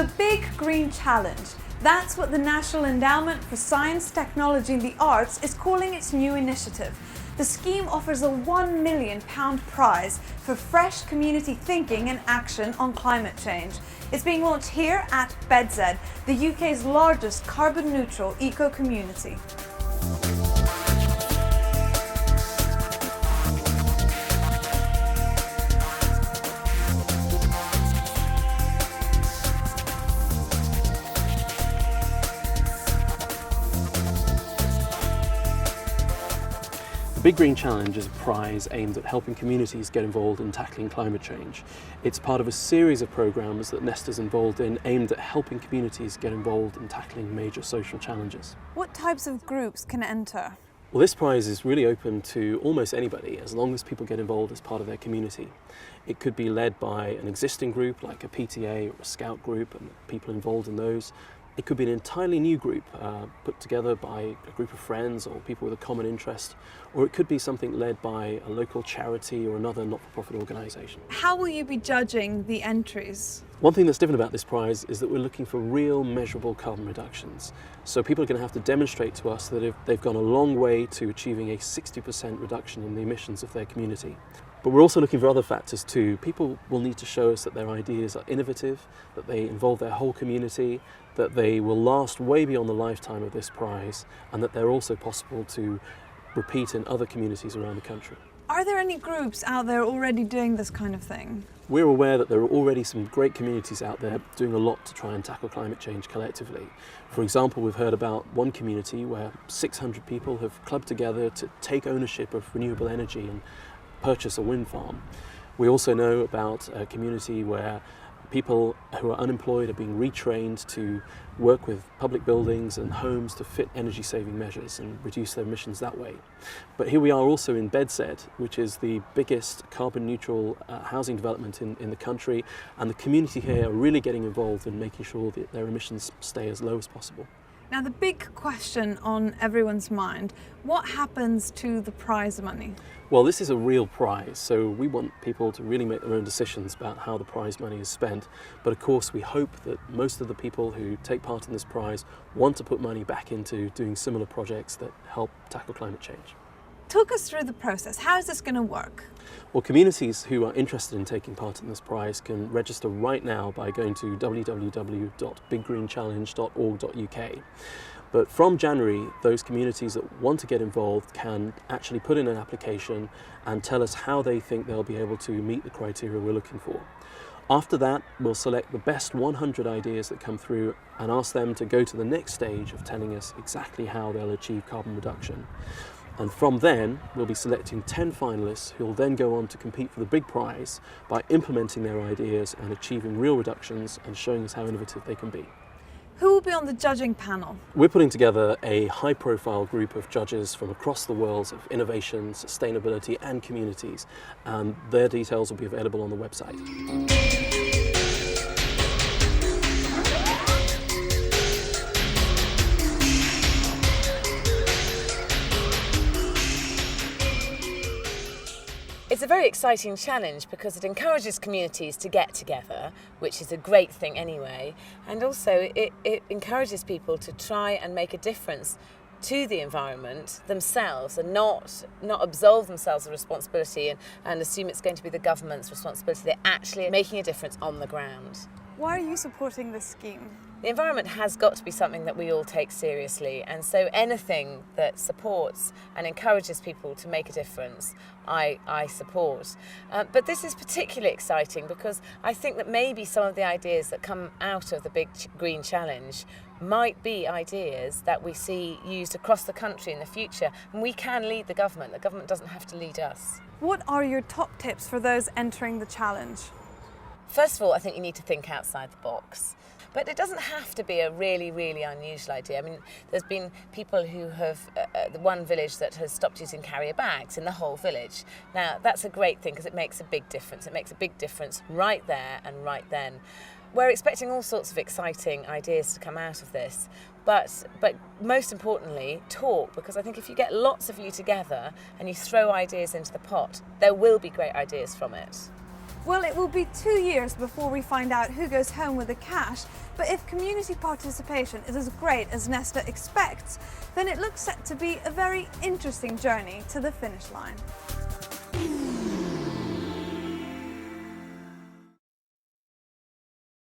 The Big Green Challenge. That's what the National Endowment for Science, Technology and the Arts is calling its new initiative. The scheme offers a £1 million prize for fresh community thinking and action on climate change. It's being launched here at BedZed, the UK's largest carbon-neutral eco-community. The Big Green Challenge is a prize aimed at helping communities get involved in tackling climate change. It's part of a series of programmes that Nesta's involved in aimed at helping communities get involved in tackling major social challenges. What types of groups can enter? Well, this prize is really open to almost anybody as long as people get involved as part of their community. It could be led by an existing group like a PTA or a scout group and people involved in those. It could be an entirely new group put together by a group of friends or people with a common interest, or it could be something led by a local charity or another not-for-profit organisation. How will you be judging the entries? One thing that's different about this prize is that we're looking for real measurable carbon reductions. So people are going to have to demonstrate to us that they've gone a long way to achieving a 60% reduction in the emissions of their community. But we're also looking for other factors too. People will need to show us that their ideas are innovative, that they involve their whole community, that they will last way beyond the lifetime of this prize, and that they're also possible to repeat in other communities around the country. Are there any groups out there already doing this kind of thing? We're aware that there are already some great communities out there doing a lot to try and tackle climate change collectively. For example, we've heard about one community where 600 people have clubbed together to take ownership of renewable energy and purchase a wind farm. We also know about a community where people who are unemployed are being retrained to work with public buildings and homes to fit energy saving measures and reduce their emissions that way. But here we are also in BedZed, which is the biggest carbon neutral housing development in the country, and the community here are really getting involved in making sure that their emissions stay as low as possible. Now, the big question on everyone's mind, what happens to the prize money? Well, this is a real prize, so we want people to really make their own decisions about how the prize money is spent. But of course, we hope that most of the people who take part in this prize want to put money back into doing similar projects that help tackle climate change. Talk us through the process. How is this going to work? Well, communities who are interested in taking part in this prize can register right now by going to www.biggreenchallenge.org.uk. But from January, those communities that want to get involved can actually put in an application and tell us how they think they'll be able to meet the criteria we're looking for. After that, we'll select the best 100 ideas that come through and ask them to go to the next stage of telling us exactly how they'll achieve carbon reduction. And from then, we'll be selecting 10 finalists who will then go on to compete for the big prize by implementing their ideas and achieving real reductions and showing us how innovative they can be. Who will be on the judging panel? We're putting together a high-profile group of judges from across the worlds of innovation, sustainability and communities, and their details will be available on the website. It's a very exciting challenge because it encourages communities to get together, which is a great thing anyway, and also it encourages people to try and make a difference to the environment themselves and not absolve themselves of responsibility and assume it's going to be the government's responsibility. They're actually making a difference on the ground. Why are you supporting this scheme? The environment has got to be something that we all take seriously, and so anything that supports and encourages people to make a difference, I support. But this is particularly exciting because I think that maybe some of the ideas that come out of the Big Green Challenge might be ideas that we see used across the country in the future, and we can lead the government. The government doesn't have to lead us. What are your top tips for those entering the challenge? First of all, I think you need to think outside the box. But it doesn't have to be a really, really unusual idea. I mean, there's been people who have, the one village that has stopped using carrier bags in the whole village. Now, that's a great thing because it makes a big difference. It makes a big difference right there and right then. We're expecting all sorts of exciting ideas to come out of this. But most importantly, talk, because I think if you get lots of you together and you throw ideas into the pot, there will be great ideas from it. Well, it will be 2 years before we find out who goes home with the cash, but if community participation is as great as Nesta expects, then it looks set to be a very interesting journey to the finish line.